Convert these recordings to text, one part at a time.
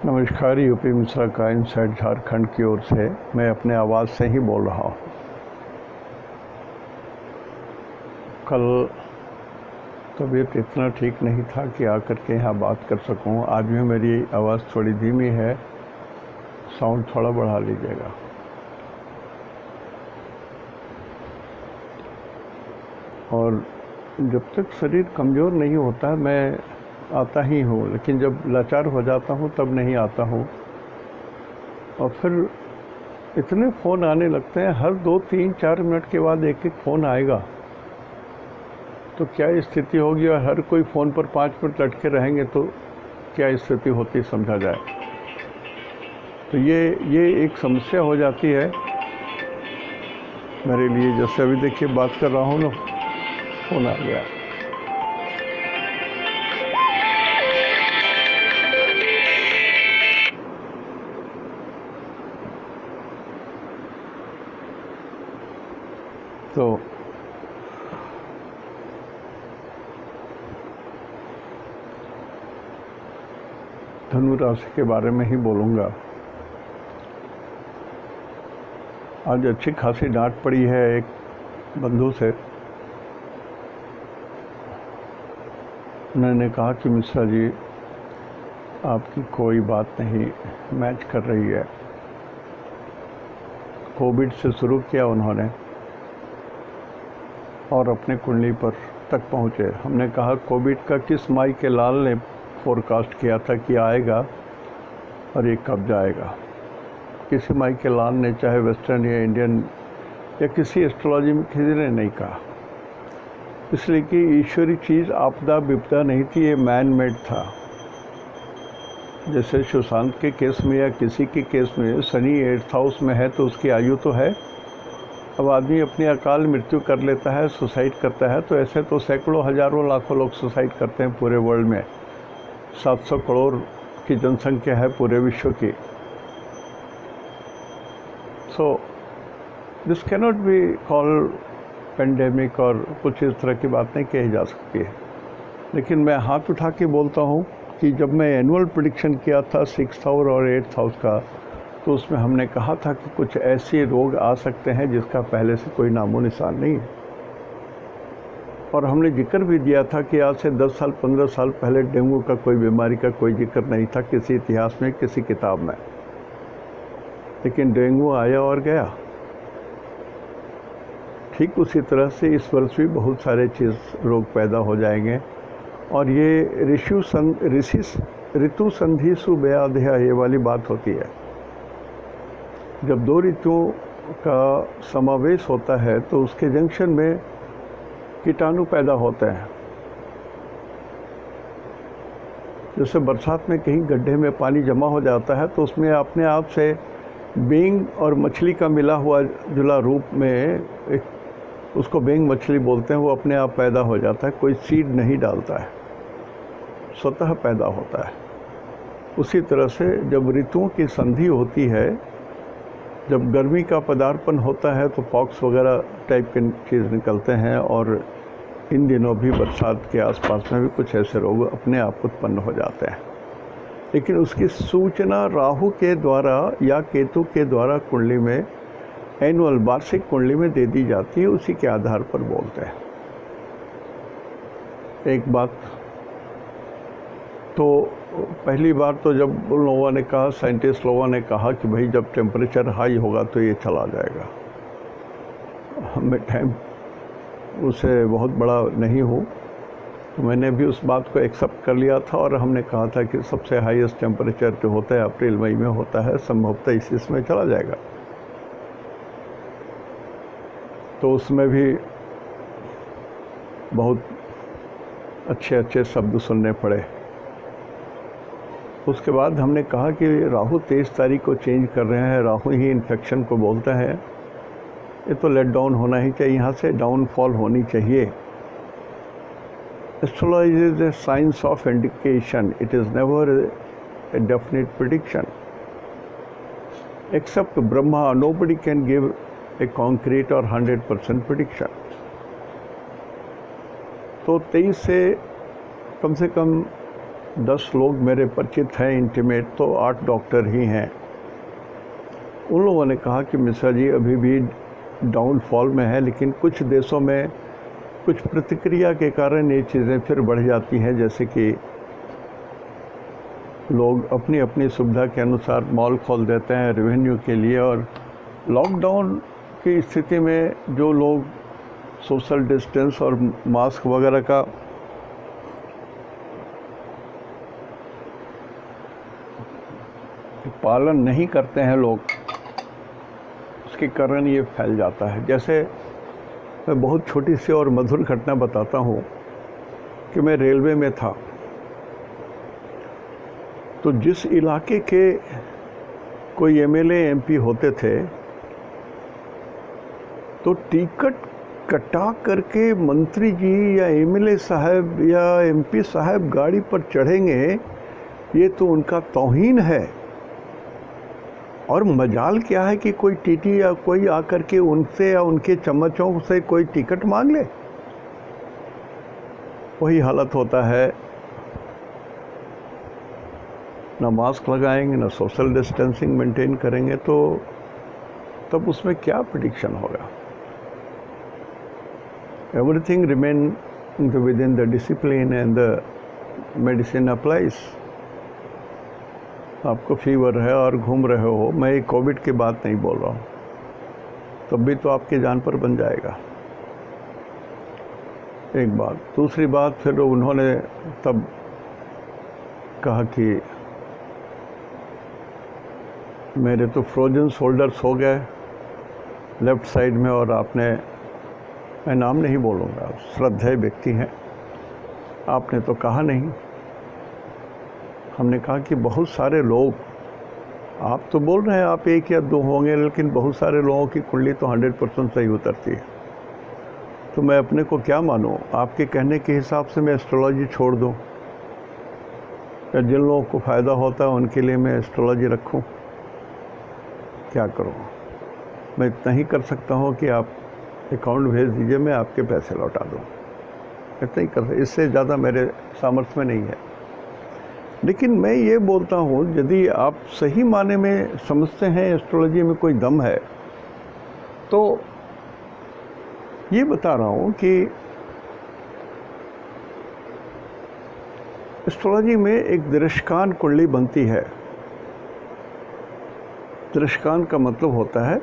नमस्कार। यूपी मिश्रा का इनसाइड झारखंड की ओर से मैं अपने आवाज़ से ही बोल रहा हूँ। कल तबीयत इतना ठीक नहीं था कि आकर के यहाँ बात कर सकूँ। आज भी मेरी आवाज़ थोड़ी धीमी है, साउंड थोड़ा बढ़ा लीजिएगा। और जब तक शरीर कमज़ोर नहीं होता मैं आता ही हूँ, लेकिन जब लाचार हो जाता हूँ तब नहीं आता हूँ। और फिर इतने फ़ोन आने लगते हैं, हर 2-3-4 मिनट के बाद एक एक फ़ोन आएगा, तो क्या स्थिति होगी। और हर कोई फ़ोन पर 5 मिनट लटके रहेंगे तो क्या स्थिति होती समझा जाए। तो ये एक समस्या हो जाती है मेरे लिए। जैसे अभी देखिए बात कर रहा हूँ ना, फ़ोन आ गया। तो धनु राशि के बारे में ही बोलूँगा। आज अच्छी खासी डांट पड़ी है एक बंधु से। उन्होंने कहा कि मिश्रा जी, आपकी कोई बात नहीं मैच कर रही है। कोविड से शुरू किया उन्होंने और अपने कुंडली पर तक पहुँचे। हमने कहा कोविड का किस माई के लाल ने फोरकास्ट किया था कि आएगा और ये कब जाएगा। किसी माई के लाल ने, चाहे वेस्टर्न या इंडियन या किसी एस्ट्रोलॉजी में किसी ने नहीं कहा, इसलिए कि ईश्वरी चीज़ आपदा विपदा नहीं थी, ये मैन मेड था। जैसे सुशांत के केस में या किसी के केस में शनि 8th हाउस में है तो उसकी आयु तो है। अब आदमी अपनी अकाल मृत्यु कर लेता है, सुसाइड करता है, तो ऐसे तो सैकड़ों हजारों लाखों लोग सुसाइड करते हैं पूरे वर्ल्ड में। 700 करोड़ की जनसंख्या है पूरे विश्व की। So this cannot be called pandemic और कुछ इस तरह की बात नहीं कही जा सकती है। लेकिन मैं हाथ उठा के बोलता हूँ कि जब मैं एनुअल प्रेडिक्शन किया था 6th हाउस और 8th हाउस का, तो उसमें हमने कहा था कि कुछ ऐसे रोग आ सकते हैं जिसका पहले से कोई नामो निशान नहीं है। और हमने जिक्र भी दिया था कि आज से 10 साल 15 साल पहले डेंगू का कोई बीमारी का कोई जिक्र नहीं था किसी इतिहास में, किसी किताब में। लेकिन डेंगू आया और गया। ठीक उसी तरह से इस वर्ष भी बहुत सारे रोग पैदा हो जाएंगे। और ये ऋतु संधि सुव्याधया, ये वाली बात होती है। जब 2 ऋतुओं का समावेश होता है तो उसके जंक्शन में कीटाणु पैदा होते हैं। जैसे बरसात में कहीं गड्ढे में पानी जमा हो जाता है तो उसमें अपने आप से बेंग और मछली का मिला हुआ जुला रूप में, उसको बेंग मछली बोलते हैं, वो अपने आप पैदा हो जाता है। कोई सीड नहीं डालता है, स्वतः पैदा होता है। उसी तरह से जब ऋतुओं की संधि होती है, जब गर्मी का पदार्पण होता है तो पॉक्स वगैरह टाइप के चीज़ निकलते हैं। और इन दिनों भी बरसात के आसपास में भी कुछ ऐसे रोग अपने आप उत्पन्न हो जाते हैं। लेकिन उसकी सूचना राहु के द्वारा या केतु के द्वारा कुंडली में, एनुअल वार्षिक कुंडली में दे दी जाती है। उसी के आधार पर बोलते हैं। एक बात तो पहली बार तो जब उन लोगों ने कहा, साइंटिस्ट लोगों ने कहा कि भाई जब टेम्परेचर हाई होगा तो ये चला जाएगा। मैं टाइम उसे बहुत बड़ा नहीं हूँ, तो मैंने भी उस बात को एक्सेप्ट कर लिया था। और हमने कहा था कि सबसे हाईएस्ट टेम्परेचर जो होता है अप्रैल मई में होता है, संभवतः इसी समय चला जाएगा। तो उसमें भी बहुत अच्छे अच्छे शब्द सुनने पड़े। उसके बाद हमने कहा कि राहु 23 तारीख को चेंज कर रहे हैं। राहु ही इन्फेक्शन को बोलता है। ये तो लेट डाउन होना ही चाहिए, यहाँ से डाउनफॉल होनी चाहिए। Astrology is a science of indication, it is never a definite prediction. Except Brahma, nobody can give a concrete or 100% prediction. तो 23 से कम 10 लोग मेरे परिचित हैं इंटीमेट, तो 8 डॉक्टर ही हैं। उन लोगों ने कहा कि मिश्रा जी अभी भी डाउनफॉल में है, लेकिन कुछ देशों में कुछ प्रतिक्रिया के कारण ये चीज़ें फिर बढ़ जाती हैं, जैसे कि लोग अपनी अपनी सुविधा के अनुसार मॉल खोल देते हैं रेवेन्यू के लिए, और लॉकडाउन की स्थिति में जो लोग सोशल डिस्टेंस और मास्क वगैरह का पालन नहीं करते हैं लोग, उसके कारण ये फैल जाता है। जैसे मैं बहुत छोटी सी और मधुर घटना बताता हूँ कि मैं रेलवे में था, तो जिस इलाके के कोई एमएलए एमपी होते थे, तो टिकट कटा करके मंत्री जी या एमएलए साहब या एमपी साहब गाड़ी पर चढ़ेंगे, ये तो उनका तौहीन है। और मजाल क्या है कि कोई टीटी या कोई आकर के उनसे या उनके चम्मचों से कोई टिकट मांग ले। वही हालत होता है, ना मास्क लगाएंगे ना सोशल डिस्टेंसिंग मेंटेन करेंगे, तो तब उसमें क्या प्रेडिक्शन होगा। Everything remain with in the discipline and the medicine applies. आपको फीवर है और घूम रहे हो, मैं कोविड की बात नहीं बोल रहा हूँ, तब भी तो आपकी जान पर बन जाएगा। एक बात। दूसरी बात, फिर उन्होंने तब कहा कि मेरे तो फ्रोजन शोल्डर्स हो गए लेफ़्ट साइड में, और आपने, मैं नाम नहीं बोलूँगा, श्रद्धेय व्यक्ति हैं, आपने तो कहा नहीं। हमने कहा कि बहुत सारे लोग, आप तो बोल रहे हैं आप 1 या 2 होंगे, लेकिन बहुत सारे लोगों की कुंडली तो 100% सही उतरती है, तो मैं अपने को क्या मानूं? आपके कहने के हिसाब से मैं एस्ट्रोलॉजी छोड़ दूं, या जिन लोगों को फ़ायदा होता है उनके लिए मैं एस्ट्रोलॉजी रखूं? क्या करूं? मैं इतना ही कर सकता हूं कि आप अकाउंट भेज दीजिए, मैं आपके पैसे लौटा दूं। इतना ही कर सकता, इससे ज़्यादा मेरे सामर्थ्य में नहीं है। लेकिन मैं ये बोलता हूँ, यदि आप सही माने में समझते हैं एस्ट्रोलॉजी में कोई दम है, तो ये बता रहा हूँ कि एस्ट्रोलॉजी में एक दृश्यकान कुंडली बनती है। दृश्यकान का मतलब होता है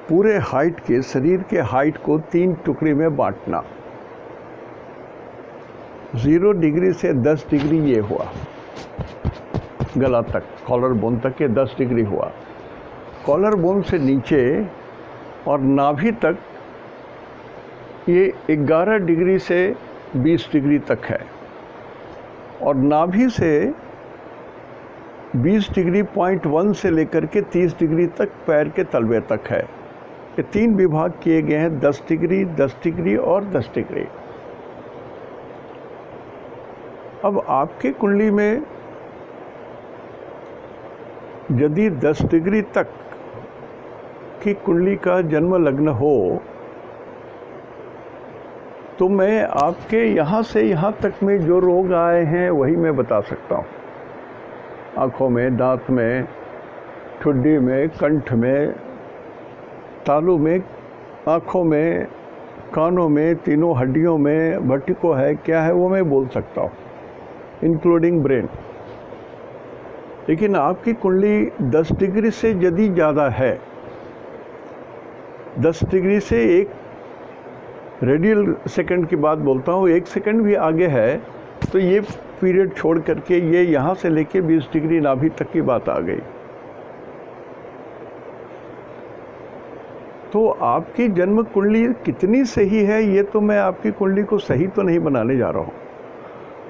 पूरे हाइट के, शरीर के हाइट को 3 टुकड़ी में बांटना। 0 डिग्री से 10 डिग्री ये हुआ, गला तक, कॉलर बोन तक के 10 डिग्री हुआ। कॉलर बोन से नीचे और नाभि तक ये 11 डिग्री से 20 डिग्री तक है, और नाभि से 20 डिग्री 0.1 से लेकर के 30 डिग्री तक पैर के तलवे तक है। ये 3 विभाग किए गए हैं, 10 डिग्री, 10 डिग्री और 10 डिग्री। अब आपकी कुंडली में यदि 10 डिग्री तक की कुंडली का जन्म लग्न हो, तो मैं आपके यहाँ से यहाँ तक में जो रोग आए हैं वही मैं बता सकता हूँ। आँखों में, दांत में, ठुड्डी में, कंठ में, तालू में, आँखों में, कानों में, तीनों हड्डियों में वर्टिको है, क्या है वो मैं बोल सकता हूँ, इंक्लूडिंग ब्रेन। लेकिन आपकी कुंडली 10 डिग्री से यदि ज़्यादा है, 10 डिग्री से 1 रेडियल सेकंड की बात बोलता हूँ, 1 सेकंड भी आगे है, तो ये पीरियड छोड़ करके ये यहाँ से लेके 20 डिग्री नाभि तक की बात आ गई। तो आपकी जन्म कुंडली कितनी सही है, ये तो मैं आपकी कुंडली को सही तो नहीं बनाने जा रहा हूँ।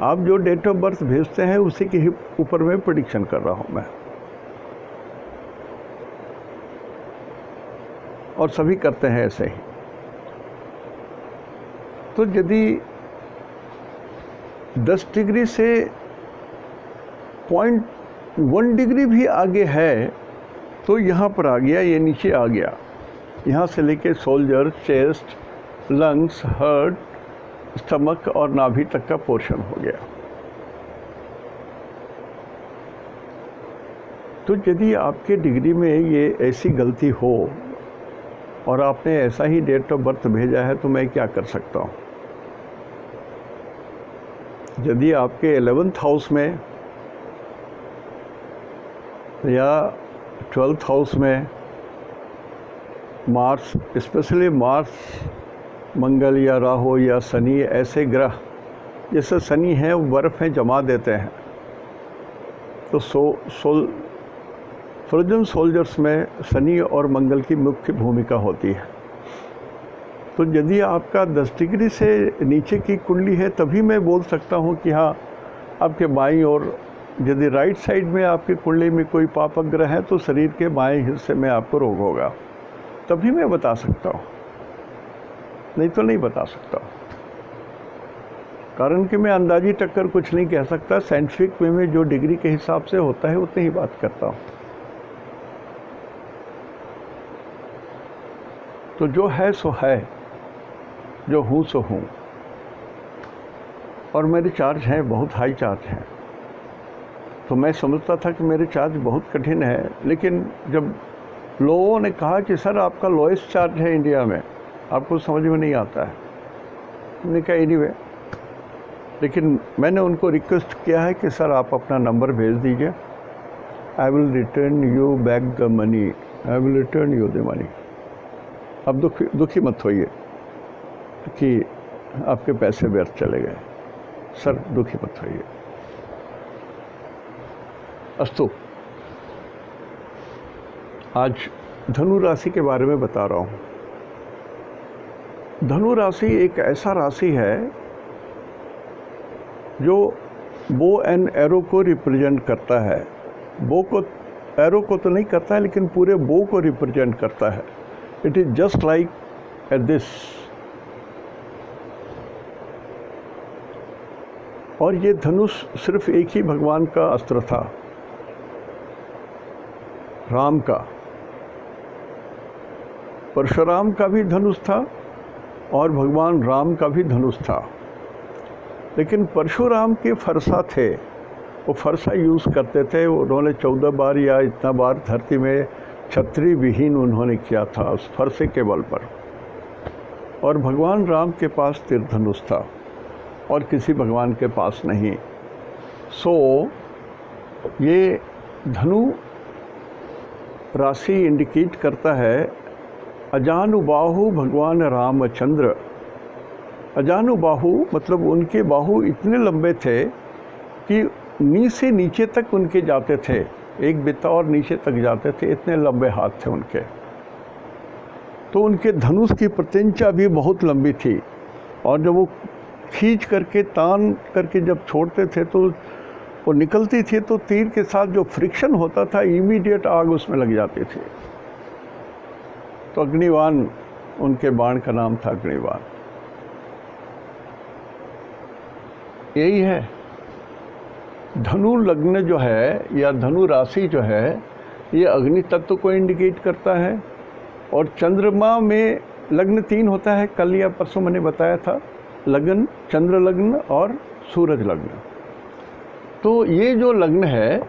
आप जो डेट ऑफ बर्थ भेजते हैं उसी के ऊपर मैं प्रेडिक्शन कर रहा हूँ मैं, और सभी करते हैं ऐसे ही। तो यदि 10 डिग्री से 0.1 डिग्री भी आगे है, तो यहाँ पर आ गया, ये नीचे आ गया, यहाँ से लेके shoulder, chest, lungs, heart, stomach और नाभि तक का पोर्शन हो गया। तो यदि आपके डिग्री में ये ऐसी गलती हो और आपने ऐसा ही डेट ऑफ बर्थ भेजा है तो मैं क्या कर सकता हूँ। यदि आपके 11th हाउस में या 12th हाउस में मार्स, स्पेशली मार्स, मंगल या राहु या शनि, ऐसे ग्रह, जैसे शनि है वो बर्फ़ में जमा देते हैं, तो फ्रोजन सोल्जर्स में शनि और मंगल की मुख्य भूमिका होती है। तो यदि आपका 10 डिग्री से नीचे की कुंडली है तभी मैं बोल सकता हूँ कि हाँ, आपके बाईं ओर, यदि राइट साइड में आपकी कुंडली में कोई पापक ग्रह है तो शरीर के बाएं हिस्से में आपको रोग होगा, तभी मैं बता सकता हूँ, नहीं तो नहीं बता सकता। कारण कि मैं अंदाजी टक्कर कुछ नहीं कह सकता, साइंटिफिक वे में जो डिग्री के हिसाब से होता है उतनी ही बात करता हूँ। तो जो है सो है, जो हूँ सो हूँ। और मेरे चार्ज हैं, बहुत हाई चार्ज हैं। तो मैं समझता था कि मेरे चार्ज बहुत कठिन है, लेकिन जब लोगों ने कहा कि सर आपका लोएस्ट चार्ज है इंडिया में, आपको समझ में नहीं आता है, मैंने कहा एनीवे, लेकिन मैंने उनको रिक्वेस्ट किया है कि सर आप अपना नंबर भेज दीजिए, I will return you back the money, I will return you the money. अब दुखी मत होइए कि आपके पैसे व्यर्थ चले गए, सर दुखी मत होइए। अस्तु, आज धनु राशि के बारे में बता रहा हूँ। धनु राशि एक ऐसा राशि है जो बो एंड एरो को रिप्रेजेंट करता है। बो को, एरो को तो नहीं करता है, लेकिन पूरे बो को रिप्रेजेंट करता है। It is just like this. और ये धनुष सिर्फ एक ही भगवान का अस्त्र था, राम का। परशुराम का भी धनुष था और भगवान राम का भी धनुष था, लेकिन परशुराम के फरसा थे, वो फरसा यूज़ करते थे। उन्होंने 14 बार या इतना बार धरती में छतरी विहीन उन्होंने किया था उस फरसे के बल पर। और भगवान राम के पास तीर धनुष था और किसी भगवान के पास नहीं। सो ये धनु राशि इंडिकेट करता है अजानुबाहु भगवान रामचंद्र। अजानुबाहु मतलब उनके बाहु इतने लंबे थे कि नी से नीचे तक उनके जाते थे, एक बित्ता और नीचे तक जाते थे, इतने लंबे हाथ थे उनके। तो उनके धनुष की प्रत्यंचा भी बहुत लंबी थी, और जब वो खींच करके, तान करके जब छोड़ते थे तो वो निकलती थी, तो तीर के साथ जो फ्रिक्शन होता था इमीडिएट आग उसमें लग जाती थी। तो अग्निवान उनके बाण का नाम था, अग्निवान। यही है धनु लग्न जो है या धनु राशि जो है, ये अग्नि तत्व को इंडिकेट करता है। और चंद्रमा में लग्न 3 होता है, कल या परसों मैंने बताया था, लग्न, चंद्र लग्न और सूरज लग्न। तो ये जो लग्न है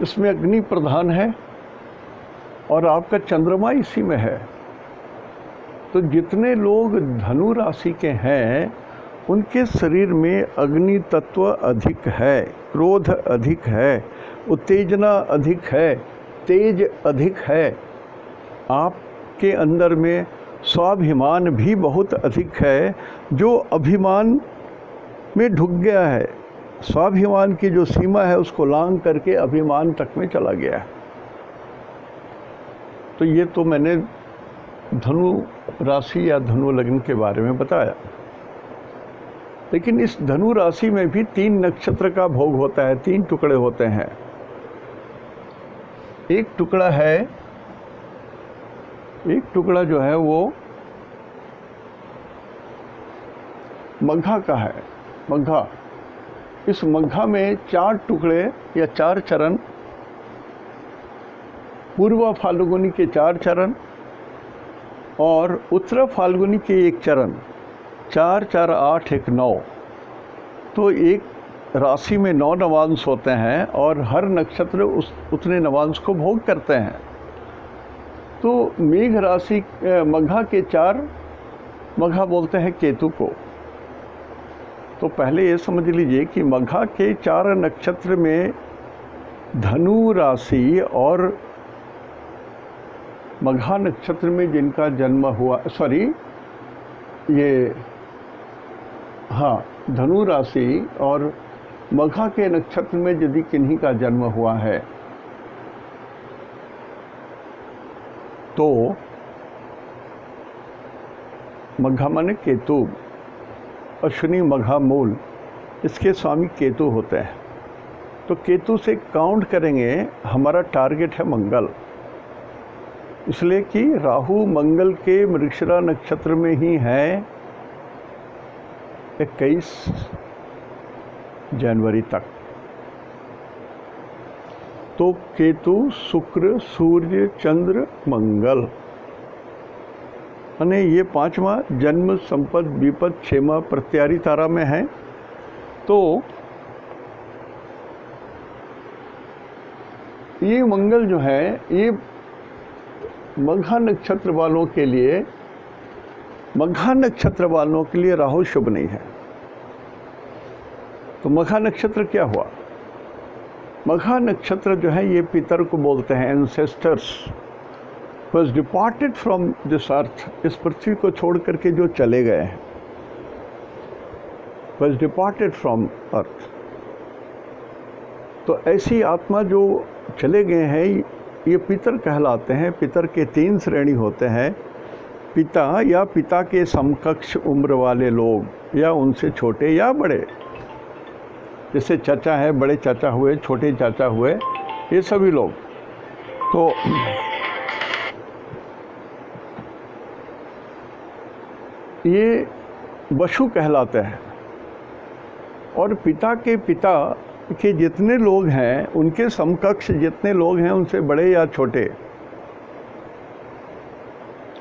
इसमें अग्नि प्रधान है और आपका चंद्रमा इसी में है। तो जितने लोग धनु राशि के हैं उनके शरीर में अग्नि तत्व अधिक है, क्रोध अधिक है, उत्तेजना अधिक है, तेज अधिक है। आपके अंदर में स्वाभिमान भी बहुत अधिक है, जो अभिमान में ढुक गया है। स्वाभिमान की जो सीमा है उसको लांघ करके अभिमान तक में चला गया है। तो ये तो मैंने धनु राशि या धनु लग्न के बारे में बताया। लेकिन इस धनु राशि में भी 3 नक्षत्र का भोग होता है, 3 टुकड़े होते हैं। एक टुकड़ा जो है वो मघा का है, मघा। इस मघा में 4 टुकड़े या 4 चरण, पूर्व फाल्गुनी के 4 चरण और उत्तर फाल्गुनी के 1 चरण, 4, 4, 8, 1, 9। तो एक राशि में 9 नवांश होते हैं और हर नक्षत्र उतने नवांश को भोग करते हैं। तो मेघ राशि मघा के 4, मघा बोलते हैं केतु को। तो पहले ये समझ लीजिए कि मघा के 4 नक्षत्र में धनु राशि और मघा नक्षत्र में जिनका जन्म हुआ, धनु राशि और मघा के नक्षत्र में यदि किन्हीं का जन्म हुआ है तो मघा माने केतु, अश्विनी मघा मूल, इसके स्वामी केतु होते हैं। तो केतु से काउंट करेंगे, हमारा टारगेट है मंगल, इसलिए कि राहु मंगल के मृगशिरा नक्षत्र में ही है 21 जनवरी तक। तो केतु, शुक्र, सूर्य, चंद्र, मंगल, यानी ये 5वां जन्म, संपद, विपद, क्षेमा, प्रत्यारी तारा में है। तो ये मंगल जो है ये मघा नक्षत्र वालों के लिए, मघा नक्षत्र वालों के लिए राहु शुभ नहीं है। तो मघा नक्षत्र क्या हुआ? मघा नक्षत्र जो है ये पितर को बोलते हैं, ancestors was departed from this earth, इस पृथ्वी को छोड़ करके जो चले गए हैं, was departed from earth। तो ऐसी आत्मा जो चले गए हैं ये पितर कहलाते हैं। पितर के 3 श्रेणी होते हैं, पिता या पिता के समकक्ष उम्र वाले लोग या उनसे छोटे या बड़े, जैसे चाचा है, बड़े चाचा हुए, छोटे चाचा हुए, ये सभी लोग। तो ये वसु कहलाते हैं। और पिता के जितने लोग हैं, उनके समकक्ष जितने लोग हैं, उनसे बड़े या छोटे,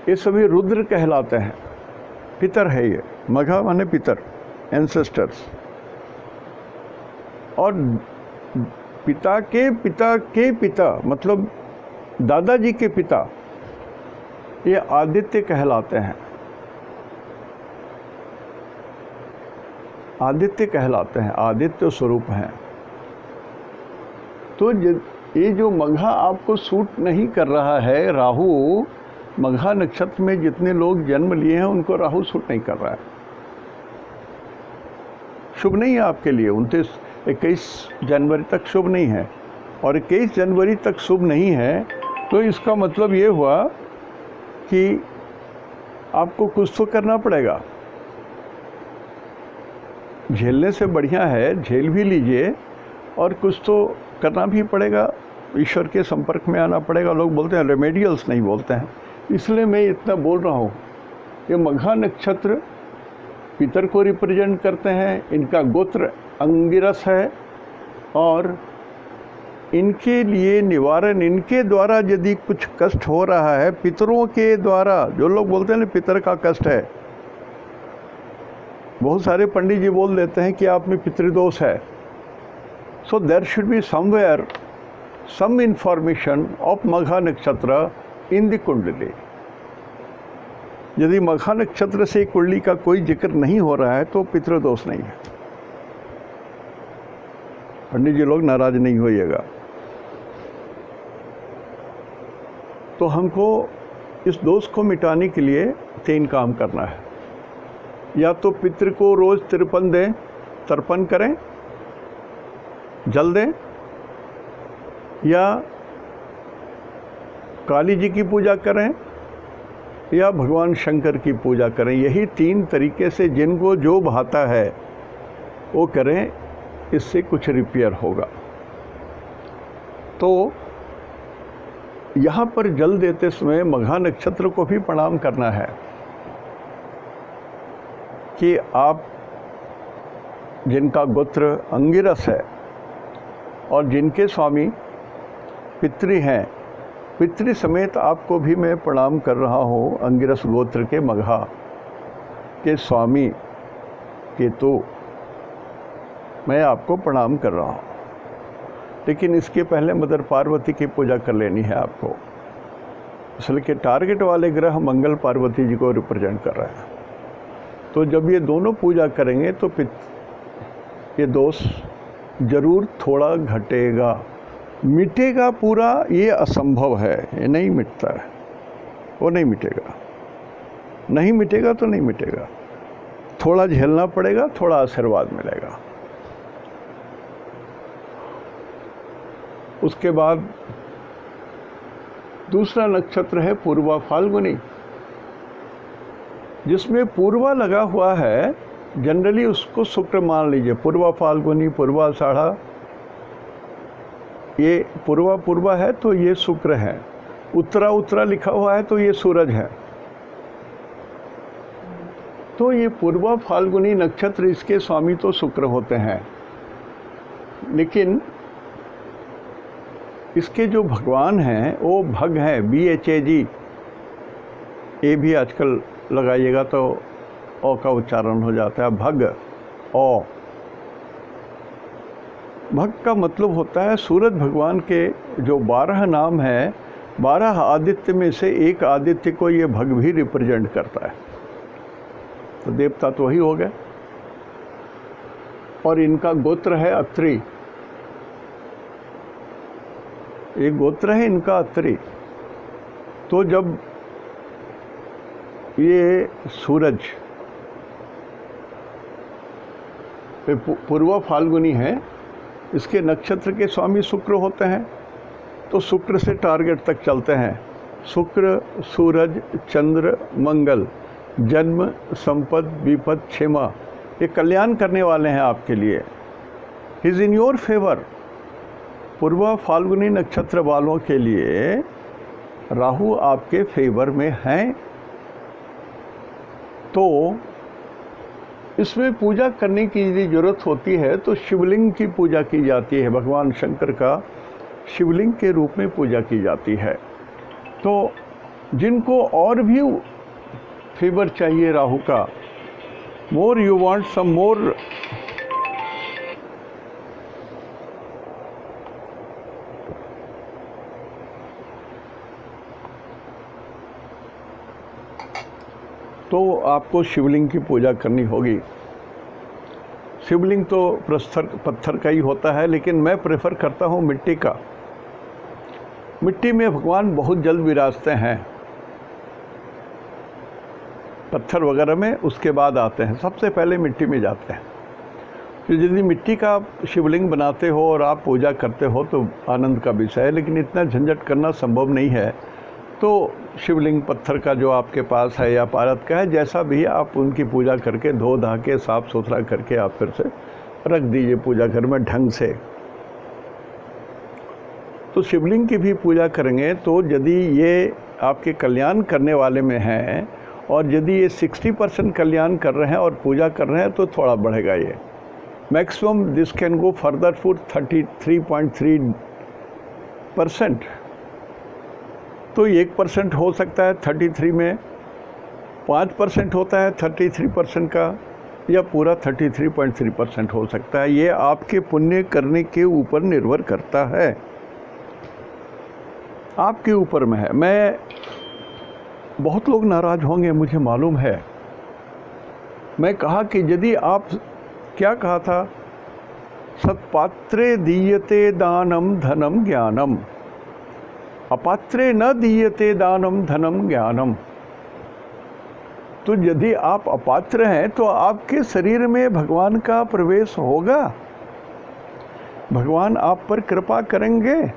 ये सभी रुद्र कहलाते हैं। पितर है ये, मघा माने पितर, एंसेस्टर्स। और पिता के पिता मतलब दादाजी के पिता, ये आदित्य कहलाते हैं। आदित्य कहलाते हैं, आदित्य स्वरूप हैं। तो ये जो मघा आपको सूट नहीं कर रहा है, राहु मघा नक्षत्र में जितने लोग जन्म लिए हैं उनको राहु सूट नहीं कर रहा है, शुभ नहीं है आपके लिए। 21 जनवरी तक शुभ नहीं है। और 21 जनवरी तक शुभ नहीं है तो इसका मतलब ये हुआ कि आपको कुछ तो करना पड़ेगा। झेलने से बढ़िया है झेल भी लीजिए और कुछ तो करना भी पड़ेगा, ईश्वर के संपर्क में आना पड़ेगा। लोग बोलते हैं रेमेडियल्स, नहीं बोलते हैं, इसलिए मैं इतना बोल रहा हूँ। ये मघा नक्षत्र पितर को रिप्रेजेंट करते हैं, इनका गोत्र अंगिरस है और इनके लिए निवारण, इनके द्वारा यदि कुछ कष्ट हो रहा है, पितरों के द्वारा, जो लोग बोलते हैं ना पितर का कष्ट है, बहुत सारे पंडित जी बोल देते हैं कि आप में पितृदोष है। So there should be somewhere some information of Magha nakshatra in the कुंडली। यदि मघा नक्षत्र से कुंडली का कोई जिक्र नहीं हो रहा है तो पितृदोष नहीं है। पंडित जी लोग नाराज नहीं होइएगा। तो हमको इस दोष को मिटाने के लिए 3 काम करना है। या तो पितृ को रोज तर्पण दें, तर्पण करें, जल दें, या काली जी की पूजा करें, या भगवान शंकर की पूजा करें। यही 3 तरीके से जिनको जो भाता है वो करें, इससे कुछ रिपेयर होगा। तो यहाँ पर जल देते समय मघा नक्षत्र को भी प्रणाम करना है कि आप जिनका गोत्र अंगिरस है और जिनके स्वामी पितृ हैं, पितृ समेत आपको भी मैं प्रणाम कर रहा हूँ। अंगिरस गोत्र के मघा के स्वामी केतु, मैं आपको प्रणाम कर रहा हूँ। लेकिन इसके पहले मदर पार्वती की पूजा कर लेनी है आपको, इसलिए कि टारगेट वाले ग्रह मंगल पार्वती जी को रिप्रेजेंट कर रहे हैं। तो जब ये दोनों पूजा करेंगे तो ये दोष जरूर थोड़ा घटेगा। मिटेगा पूरा ये असंभव है, ये नहीं मिटता है, वो नहीं मिटेगा। नहीं मिटेगा तो नहीं मिटेगा, थोड़ा झेलना पड़ेगा, थोड़ा आशीर्वाद मिलेगा। उसके बाद दूसरा नक्षत्र है पूर्वा फाल्गुनी, जिसमें पूर्वा लगा हुआ है। जनरली उसको शुक्र मान लीजिए। पूर्वा फाल्गुनी, पूर्वा साढ़ा, ये पूर्वा है तो ये शुक्र है। उत्तरा लिखा हुआ है तो ये सूरज है। तो ये पूर्वा फाल्गुनी नक्षत्र, इसके स्वामी तो शुक्र होते हैं, लेकिन इसके जो भगवान हैं वो भग हैं, BHAG। ए भी आजकल लगाइएगा तो ओ का उच्चारण हो जाता है, भग, ओ। भग का मतलब होता है सूरज भगवान के जो 12 नाम हैं, 12 आदित्य में से एक आदित्य को ये भग भी रिप्रेजेंट करता है। तो देवता तो वही हो गए। और इनका गोत्र है अत्रि, एक गोत्र है इनका अत्रि। तो जब ये सूरज पूर्वा फाल्गुनी है, इसके नक्षत्र के स्वामी शुक्र होते हैं, तो शुक्र से टारगेट तक चलते हैं। शुक्र, सूरज, चंद्र, मंगल, जन्म, संपद, विपद, क्षेमा, ये कल्याण करने वाले हैं आपके लिए। Is in your favour. Purva Phalguni नक्षत्र वालों के लिए राहु आपके फेवर में हैं। तो इसमें पूजा करने की यदि जरूरत होती है तो शिवलिंग की पूजा की जाती है। भगवान शंकर का शिवलिंग के रूप में पूजा की जाती है। तो जिनको और भी फेवर चाहिए राहु का, मोर यू वांट सम मोर, तो आपको शिवलिंग की पूजा करनी होगी। शिवलिंग तो पत्थर का ही होता है, लेकिन मैं प्रेफर करता हूँ मिट्टी का। मिट्टी में भगवान बहुत जल्द विराजते हैं, पत्थर वगैरह में उसके बाद आते हैं, सबसे पहले मिट्टी में जाते हैं। तो यदि मिट्टी का शिवलिंग बनाते हो और आप पूजा करते हो तो आनंद का विषय है, लेकिन इतना झंझट करना संभव नहीं है। तो शिवलिंग पत्थर का जो आपके पास है या पारद का है, जैसा भी आप उनकी पूजा करके धो धा के साफ़ सुथरा करके आप फिर से रख दीजिए पूजा घर में ढंग से। तो शिवलिंग की भी पूजा करेंगे तो यदि ये आपके कल्याण करने वाले में हैं और यदि ये 60% कल्याण कर रहे हैं और पूजा कर रहे हैं तो थोड़ा बढ़ेगा ये। Maximum this can go further for 33.3%। तो 1% हो सकता है 33 में, 5% होता है 33% का, या पूरा 33.3% हो सकता है। ये आपके पुण्य करने के ऊपर निर्भर करता है, आपके ऊपर में है। मैं बहुत लोग नाराज़ होंगे, मुझे मालूम है। मैं कहा कि यदि आप, क्या कहा था, सत्पात्रे दीयते दानम धनम ज्ञानम, अपात्रे न दीयते दानम धनम ज्ञानम। तो यदि आप अपात्र हैं तो आपके शरीर में भगवान का प्रवेश होगा, भगवान आप पर कृपा करेंगे।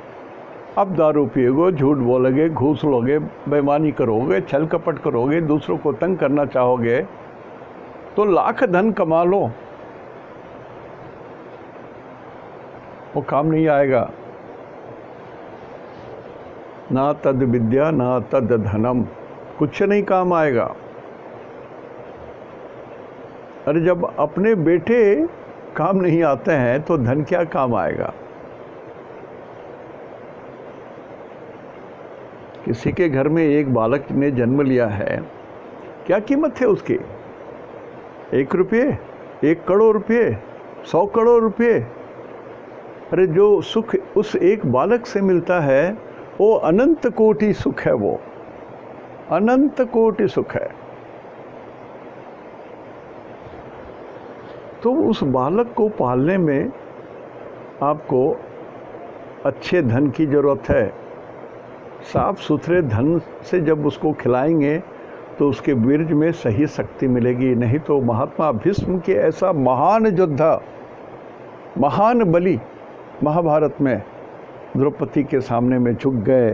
आप दारू पिएगो, झूठ बोलोगे, घूस लोगे, बेईमानी करोगे, छल कपट करोगे, दूसरों को तंग करना चाहोगे, तो लाख धन कमा लो, वो काम नहीं आएगा। ना तद विद्या ना तद धनम, कुछ नहीं काम आएगा। अरे जब अपने बेटे काम नहीं आते हैं तो धन क्या काम आएगा। किसी के घर में एक बालक ने जन्म लिया है, क्या कीमत है उसकी? 1 रुपये, 1 करोड़ रुपये, 100 करोड़ रुपये। अरे जो सुख उस एक बालक से मिलता है वो अनंत कोटि सुख है, वो अनंत कोटि सुख है। तो उस बालक को पालने में आपको अच्छे धन की ज़रूरत है। साफ सुथरे धन से जब उसको खिलाएंगे तो उसके वीर्य में सही शक्ति मिलेगी। नहीं तो महात्मा भीष्म के ऐसा महान योद्धा, महान बलि महाभारत में द्रौपदी के सामने में झुक गए,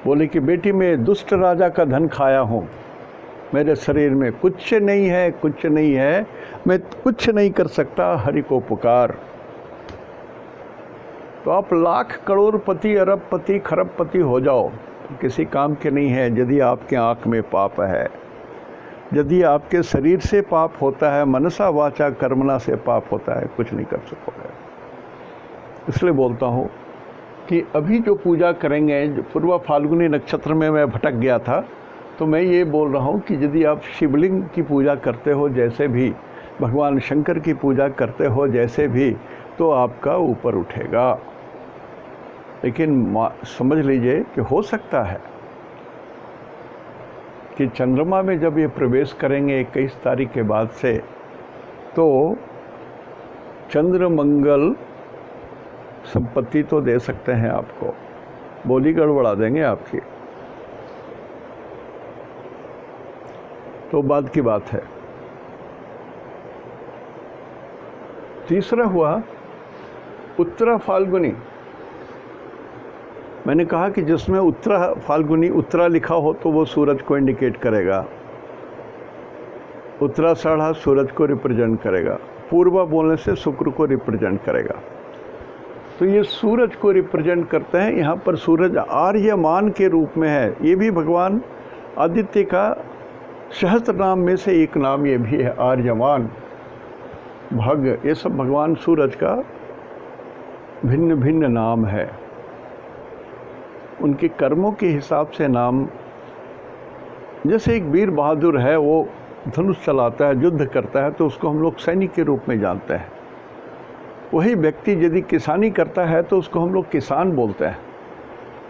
बोले कि बेटी मैं दुष्ट राजा का धन खाया हूँ, मेरे शरीर में कुछ नहीं है, कुछ नहीं है, मैं कुछ नहीं कर सकता, हरि को पुकार। तो आप लाख करोड़पति, अरबपति, खरबपति हो जाओ, किसी काम के नहीं है यदि आपके आँख में पाप है, यदि आपके शरीर से पाप होता है, मनसा वाचा कर्मणा से पाप होता है, कुछ नहीं कर सकोगे। इसलिए बोलता हूँ कि अभी जो पूजा करेंगे, पूर्व फाल्गुनी नक्षत्र में मैं भटक गया था, तो मैं ये बोल रहा हूँ कि यदि आप शिवलिंग की पूजा करते हो जैसे भी, भगवान शंकर की पूजा करते हो जैसे भी, तो आपका ऊपर उठेगा। लेकिन समझ लीजिए कि हो सकता है कि चंद्रमा में जब ये प्रवेश करेंगे 21 तारीख के बाद से, तो चंद्र मंगल संपत्ति तो दे सकते हैं आपको, बोली गड़बड़ा देंगे आपकी, तो बाद की बात है। तीसरा हुआ उत्तरा फाल्गुनी। मैंने कहा कि जिसमें उत्तरा फाल्गुनी, उत्तरा लिखा हो तो वो सूरज को इंडिकेट करेगा, उत्तराषाढ़ सूरज को रिप्रेजेंट करेगा, पूर्वा बोलने से शुक्र को रिप्रेजेंट करेगा। तो ये सूरज को रिप्रेजेंट करते हैं। यहाँ पर सूरज आर्यमान के रूप में है, ये भी भगवान आदित्य का सहस्त्र नाम में से एक नाम ये भी है, आर्यमान, भग, ये सब भगवान सूरज का भिन्न भिन्न नाम है। उनके कर्मों के हिसाब से नाम, जैसे एक वीर बहादुर है, वो धनुष चलाता है, युद्ध करता है, तो उसको हम लोग सैनिक के रूप में जानते हैं। वही व्यक्ति यदि किसानी करता है तो उसको हम लोग किसान बोलते हैं।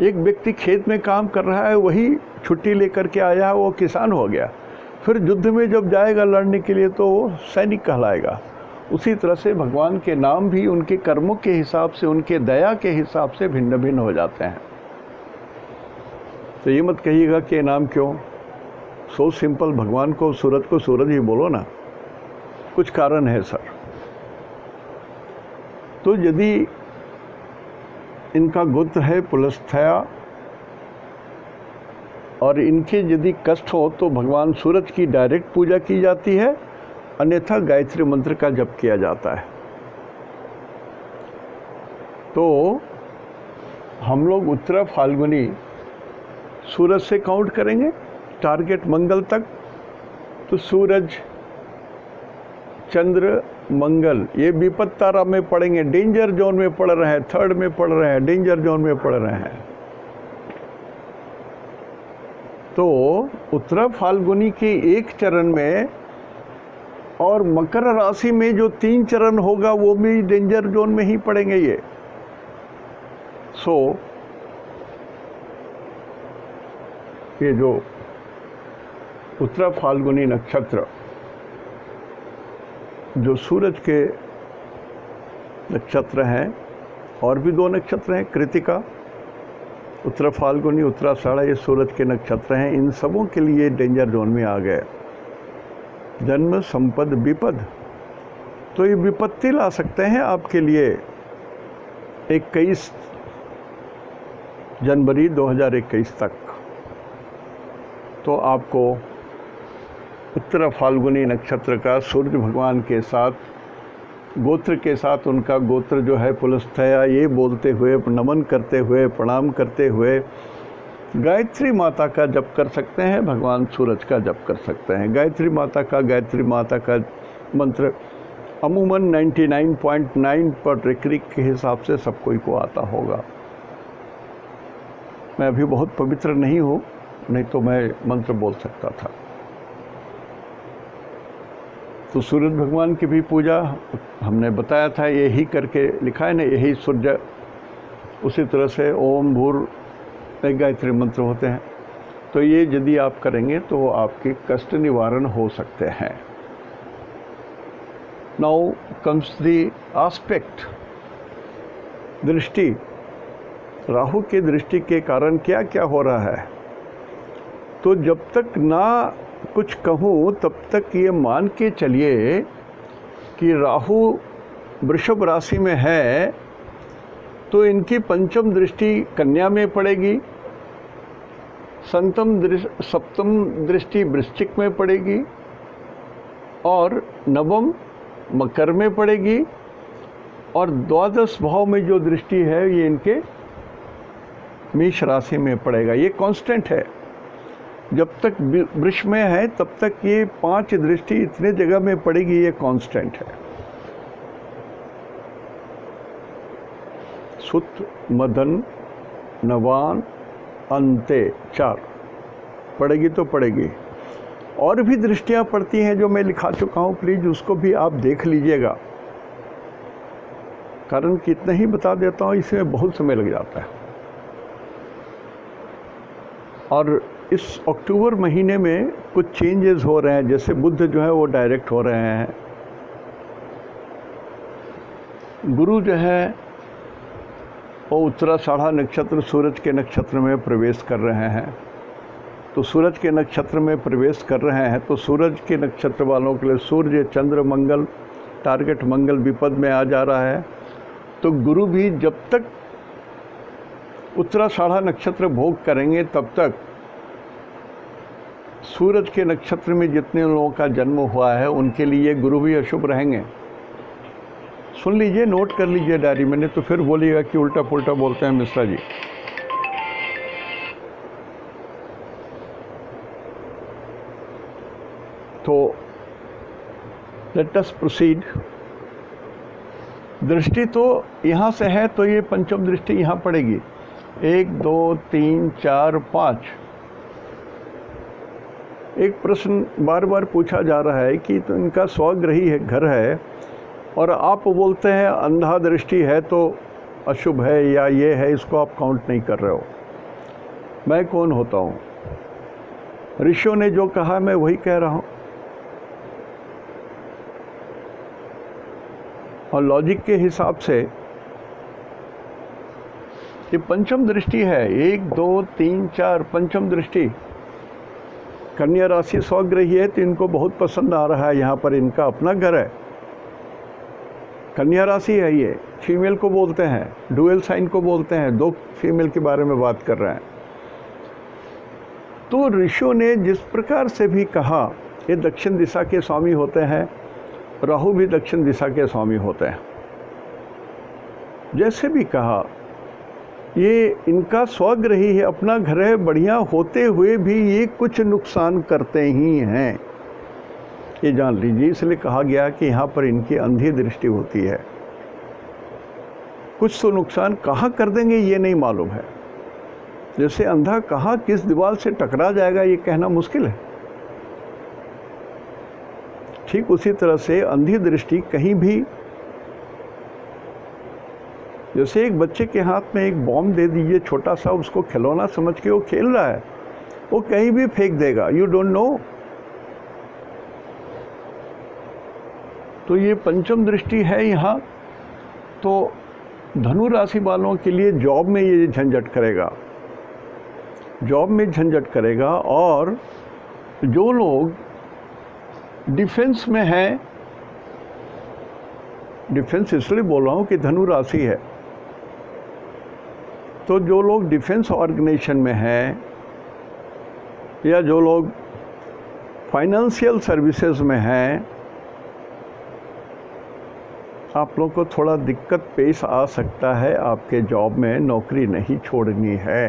एक व्यक्ति खेत में काम कर रहा है, वही छुट्टी लेकर के आया है, वो किसान हो गया। फिर युद्ध में जब जाएगा लड़ने के लिए तो वो सैनिक कहलाएगा। उसी तरह से भगवान के नाम भी उनके कर्मों के हिसाब से, उनके दया के हिसाब से भिन्न भिन्न हो जाते हैं। तो ये मत कहिएगा कि नाम क्यों, सो सिंपल, भगवान को सूरज ही बोलो ना, कुछ कारण है सर। तो यदि इनका गोत्र है पुलस्थया और इनके यदि कष्ट हो तो भगवान सूरज की डायरेक्ट पूजा की जाती है, अन्यथा गायत्री मंत्र का जप किया जाता है। तो हम लोग उत्तरा फाल्गुनी सूरज से काउंट करेंगे टारगेट मंगल तक। तो सूरज, चंद्र, मंगल, ये विपद तारा में पड़ेंगे, डेंजर जोन में पड़ रहे हैं, थर्ड में पड़ रहे हैं, डेंजर जोन में पड़ रहे हैं। तो उत्तरा फाल्गुनी के एक चरण में और मकर राशि में जो 3 चरण होगा वो भी डेंजर जोन में ही पड़ेंगे ये। सो ये जो उत्तरा फाल्गुनी नक्षत्र जो सूरज के नक्षत्र हैं, और भी 2 नक्षत्र हैं, कृतिका, उत्तरा फाल्गुनी, उत्तराषाढ़, ये सूरज के नक्षत्र हैं। इन सबों के लिए डेंजर जोन में आ गए। जन्म, संपद, विपद, तो ये विपत्ति ला सकते हैं आपके लिए। 21 जनवरी 2021 तक तो आपको उत्तरा फाल्गुनी नक्षत्र का सूर्य भगवान के साथ, गोत्र के साथ, उनका गोत्र जो है पुलस्थया, ये बोलते हुए, नमन करते हुए, प्रणाम करते हुए गायत्री माता का जप कर सकते हैं, भगवान सूरज का जप कर सकते हैं। गायत्री माता का मंत्र अमूमन 99.9 पर ऋक्रिक के हिसाब से सब कोई को आता होगा। मैं अभी बहुत पवित्र नहीं हूँ, नहीं तो मैं मंत्र बोल सकता था। तो सूरज भगवान की भी पूजा हमने बताया था, यही करके लिखा है ना, यही सूर्य। उसी तरह से ओम भूर एक गायत्री मंत्र होते हैं। तो ये यदि आप करेंगे तो आपके कष्ट निवारण हो सकते हैं। नाउ कम्स द एस्पेक्ट, दृष्टि। राहु की दृष्टि के कारण क्या क्या हो रहा है। तो जब तक ना कुछ कहूँ तब तक ये मान के चलिए कि राहु वृषभ राशि में है, तो इनकी पंचम दृष्टि कन्या में पड़ेगी, सप्तम दृष्टि वृश्चिक में पड़ेगी और नवम मकर में पड़ेगी, और द्वादश भाव में जो दृष्टि है ये इनके मेष राशि में पड़ेगा। ये कांस्टेंट है। जब तक वृष में है तब तक ये 5 दृष्टि इतने जगह में पड़ेगी, ये कांस्टेंट है। सुत, मदन, नवान, अंते 4 पड़ेगी तो पड़ेगी। और भी दृष्टियां पड़ती हैं जो मैं लिखा चुका हूं, प्लीज उसको भी आप देख लीजिएगा, कारण कि इतना ही बता देता हूं, इसमें बहुत समय लग जाता है। और इस अक्टूबर महीने में कुछ चेंजेस हो रहे हैं, जैसे बुध जो है वो डायरेक्ट हो रहे हैं, गुरु जो है वो उत्तराषाढ़ा नक्षत्र सूरज के नक्षत्र में प्रवेश कर रहे हैं। तो सूरज के नक्षत्र में प्रवेश कर रहे हैं तो सूरज के नक्षत्र वालों के लिए सूर्य, चंद्र, मंगल, टारगेट मंगल विपद में आ जा रहा है। तो गुरु भी जब तक उत्तराषाढ़ा नक्षत्र भोग करेंगे तब तक सूरज के नक्षत्र में जितने लोगों का जन्म हुआ है उनके लिए गुरु भी अशुभ रहेंगे। सुन लीजिए, नोट कर लीजिए डायरी में, नहीं तो फिर बोलिएगा कि उल्टा पुल्टा बोलते हैं मिश्रा जी। तो लेट अस प्रोसीड। दृष्टि तो यहाँ से है तो ये पंचम दृष्टि यहाँ पड़ेगी। 1 2 3 4 5। एक प्रश्न बार बार पूछा जा रहा है कि तो इनका स्वगृही है, घर है, और आप बोलते हैं अंधा दृष्टि है तो अशुभ है या ये है, इसको आप काउंट नहीं कर रहे हो। मैं कौन होता हूँ? ऋषियों ने जो कहा मैं वही कह रहा हूँ, और लॉजिक के हिसाब से ये पंचम दृष्टि है। 1 2 3 4 पंचम दृष्टि। कन्या राशि स्वगृही है तो इनको बहुत पसंद आ रहा है, यहाँ पर इनका अपना घर है। कन्या राशि है, ये फीमेल को बोलते हैं, डुअल साइन को बोलते हैं, 2 फीमेल के बारे में बात कर रहे हैं। तो ऋषियों ने जिस प्रकार से भी कहा, ये दक्षिण दिशा के स्वामी होते हैं, राहु भी दक्षिण दिशा के स्वामी होते हैं। जैसे भी कहा, ये इनका स्वगृही है, अपना घर है, बढ़िया होते हुए भी ये कुछ नुकसान करते ही हैं, ये जान लीजिए। इसलिए कहा गया कि यहाँ पर इनकी अंधी दृष्टि होती है। कुछ तो नुकसान कहाँ कर देंगे ये नहीं मालूम है। जैसे अंधा कहाँ किस दीवार से टकरा जाएगा ये कहना मुश्किल है। ठीक उसी तरह से अंधी दृष्टि कहीं भी, जैसे एक बच्चे के हाथ में एक बॉम्ब दे दीजिए छोटा सा, उसको खिलौना समझ के वो खेल रहा है, वो कहीं भी फेंक देगा, यू डोंट नो। तो ये पंचम दृष्टि है यहाँ। तो धनु राशि वालों के लिए जॉब में ये झंझट करेगा, जॉब में झंझट करेगा। और जो लोग डिफेंस में हैं, डिफेंस इसलिए बोल रहा हूँ कि धनु राशि है, तो जो लोग डिफेंस ऑर्गेनाइजेशन में हैं या जो लोग फाइनेंशियल सर्विसेज में हैं, आप लोग को थोड़ा दिक्कत पेश आ सकता है। आपके जॉब में नौकरी नहीं छोड़नी है।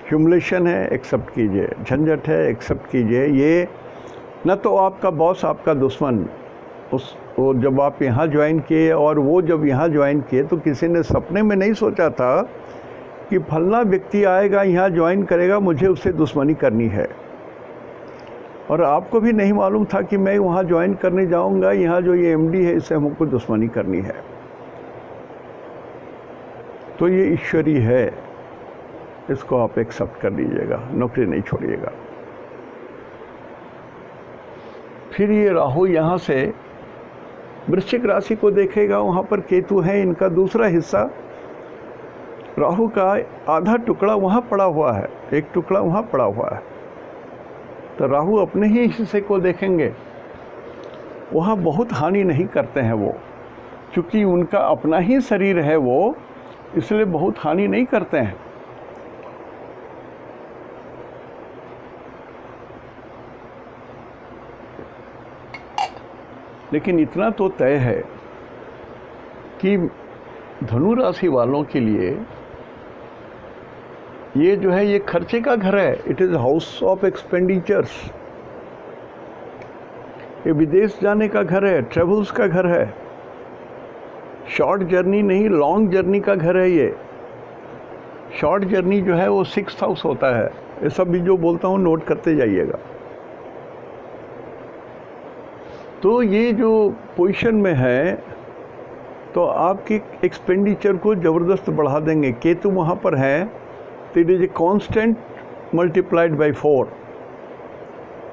ह्यूमिलेशन है, एक्सेप्ट कीजिए। झंझट है, एक्सेप्ट कीजिए। ये न तो आपका बॉस आपका दुश्मन, वो जब आप यहाँ ज्वाइन किए और वो जब यहाँ ज्वाइन किए तो किसी ने सपने में नहीं सोचा था कि फलना व्यक्ति आएगा यहाँ ज्वाइन करेगा, मुझे उससे दुश्मनी करनी है। और आपको भी नहीं मालूम था कि मैं वहाँ ज्वाइन करने जाऊँगा, यहाँ जो ये एमडी है इससे हमको दुश्मनी करनी है। तो ये ईश्वरी है, इसको आप एक्सेप्ट कर लीजिएगा, नौकरी नहीं छोड़िएगा। फिर ये राहु यहाँ से वृश्चिक राशि को देखेगा, वहाँ पर केतु है, इनका दूसरा हिस्सा। राहु का आधा टुकड़ा वहाँ पड़ा हुआ है, एक टुकड़ा वहाँ पड़ा हुआ है। तो राहु अपने ही हिस्से को देखेंगे, वहाँ बहुत हानि नहीं करते हैं वो, क्योंकि उनका अपना ही शरीर है वो, इसलिए बहुत हानि नहीं करते हैं। लेकिन इतना तो तय है कि धनु राशि वालों के लिए ये जो है ये खर्चे का घर है। It is house of expenditures. ये विदेश जाने का घर है, ट्रेवल्स का घर है, शॉर्ट जर्नी नहीं लॉन्ग जर्नी का घर है। ये शॉर्ट जर्नी जो है वो 6th हाउस होता है। ये सब भी जो बोलता हूँ नोट करते जाइएगा। तो ये जो पोजीशन में है तो आपकी एक्सपेंडिचर को ज़बरदस्त बढ़ा देंगे। केतु वहाँ पर है तो it is a constant multiplied by 4।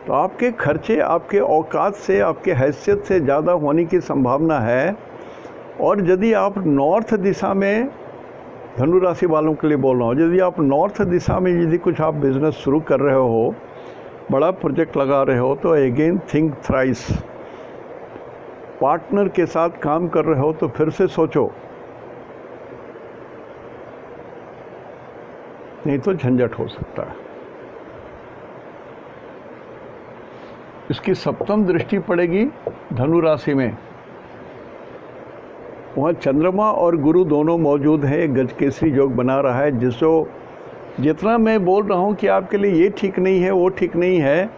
तो आपके खर्चे आपके औकात से, आपके हैसियत से ज़्यादा होने की संभावना है। और यदि आप नॉर्थ दिशा में, धनु राशि वालों के लिए बोल रहा हूँ, यदि आप नॉर्थ दिशा में यदि कुछ आप बिज़नेस शुरू कर रहे हो, बड़ा प्रोजेक्ट लगा रहे हो, तो अगेन थिंक थ्राइस। पार्टनर के साथ काम कर रहे हो तो फिर से सोचो, नहीं तो झंझट हो सकता है। इसकी 7वीं दृष्टि पड़ेगी धनु राशि में। वहाँ चंद्रमा और गुरु दोनों मौजूद हैं। गजकेसरी योग बना रहा है, जिसको जितना मैं बोल रहा हूँ कि आपके लिए ये ठीक नहीं है, वो ठीक नहीं है,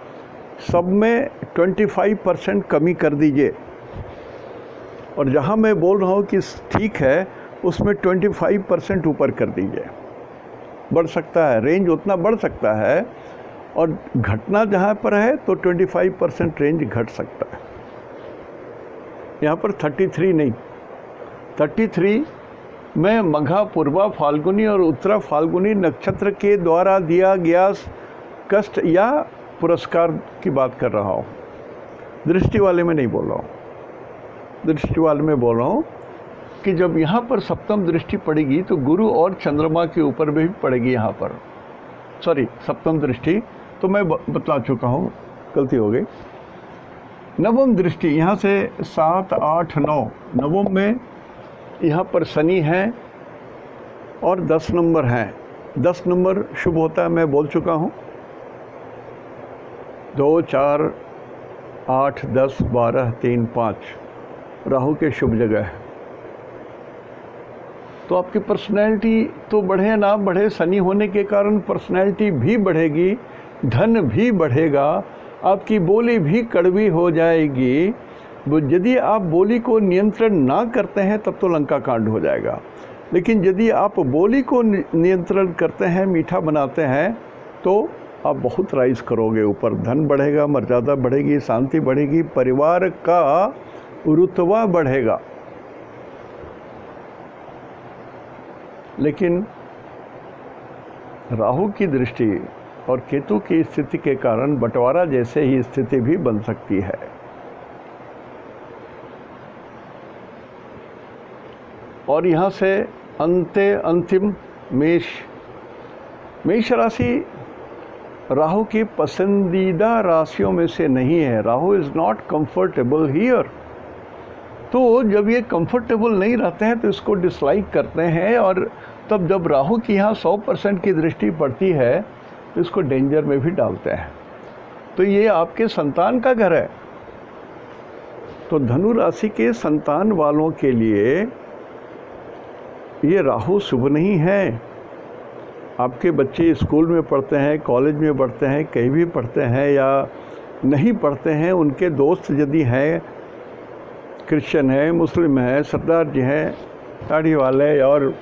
सब में 25% कमी कर दीजिए। और जहाँ मैं बोल रहा हूँ कि ठीक है, उसमें 25% ऊपर कर दीजिए। बढ़ सकता है, रेंज उतना बढ़ सकता है। और घटना जहाँ पर है तो 25% रेंज घट सकता है। यहाँ पर 33 नहीं, 33 में मघा, पूर्वा फाल्गुनी और उत्तरा फाल्गुनी नक्षत्र के द्वारा दिया गया कष्ट या पुरस्कार की बात कर रहा हूँ। दृष्टि वाले में नहीं बोल रहा हूँ। दृष्टि वाले में बोल रहा हूँ कि जब यहाँ पर 7वीं दृष्टि पड़ेगी तो गुरु और चंद्रमा के ऊपर भी पड़ेगी। यहाँ पर 7वीं दृष्टि तो मैं बता चुका हूँ, गलती हो गई। 9वीं दृष्टि यहाँ से 7, 8, 9, 9 में यहाँ पर शनि है और 10 नंबर हैं। 10 नंबर शुभ होता है, मैं बोल चुका हूँ। 2, 4, 8, 10, 12, 3, 5 राहु के शुभ जगह है। तो आपकी पर्सनैलिटी तो बढ़े ना बढ़े, शनि होने के कारण पर्सनैलिटी भी बढ़ेगी, धन भी बढ़ेगा, आपकी बोली भी कड़वी हो जाएगी। यदि आप बोली को नियंत्रण ना करते हैं तब तो लंका कांड हो जाएगा। लेकिन यदि आप बोली को नियंत्रण करते हैं, मीठा बनाते हैं, तो आप बहुत राइज करोगे ऊपर। धन बढ़ेगा, मर्यादा बढ़ेगी, शांति बढ़ेगी, परिवार का रुतबा बढ़ेगा। लेकिन राहु की दृष्टि और केतु की स्थिति के कारण बंटवारा जैसे ही स्थिति भी बन सकती है। और यहाँ से अंतिम मेष राशि राहु की पसंदीदा राशियों में से नहीं है। Rahu is not comfortable here. तो जब ये कंफर्टेबल नहीं रहते हैं तो इसको डिसलाइक करते हैं। और तब जब राहु की यहाँ 100% की दृष्टि पड़ती है तो इसको डेंजर में भी डालते हैं। तो ये आपके संतान का घर है। तो धनु राशि के संतान वालों के लिए ये राहु शुभ नहीं है। आपके बच्चे स्कूल में पढ़ते हैं, कॉलेज में पढ़ते हैं, कहीं भी पढ़ते हैं या नहीं पढ़ते हैं, उनके दोस्त यदि हैं, क्रिश्चियन है, मुस्लिम है, सरदार जी हैं, दाढ़ी वाले और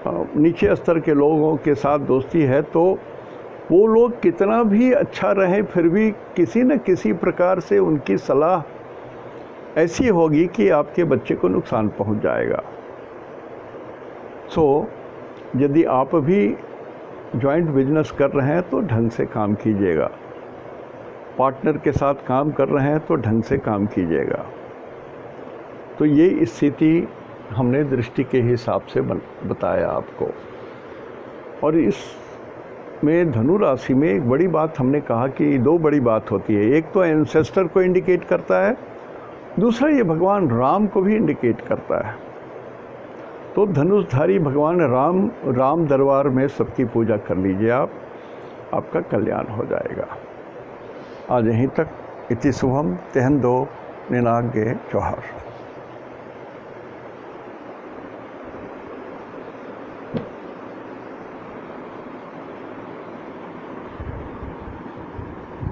नीचे स्तर के लोगों के साथ दोस्ती है, तो वो लोग कितना भी अच्छा रहे फिर भी किसी न किसी प्रकार से उनकी सलाह ऐसी होगी कि आपके बच्चे को नुकसान पहुंच जाएगा। यदि आप भी जॉइंट बिजनेस कर रहे हैं तो ढंग से काम कीजिएगा, पार्टनर के साथ काम कर रहे हैं तो ढंग से काम कीजिएगा। तो ये स्थिति हमने दृष्टि के हिसाब से बताया आपको। और इसमें धनु राशि में एक बड़ी बात हमने कहा कि दो बड़ी बात होती है, एक तो एंसेस्टर को इंडिकेट करता है, दूसरा ये भगवान राम को भी इंडिकेट करता है। तो धनुषधारी भगवान राम दरबार में सबकी पूजा कर लीजिए आप, आपका कल्याण हो जाएगा। आज यहीं तक। इति शुभम तेहन दो निनाग्य चौहार।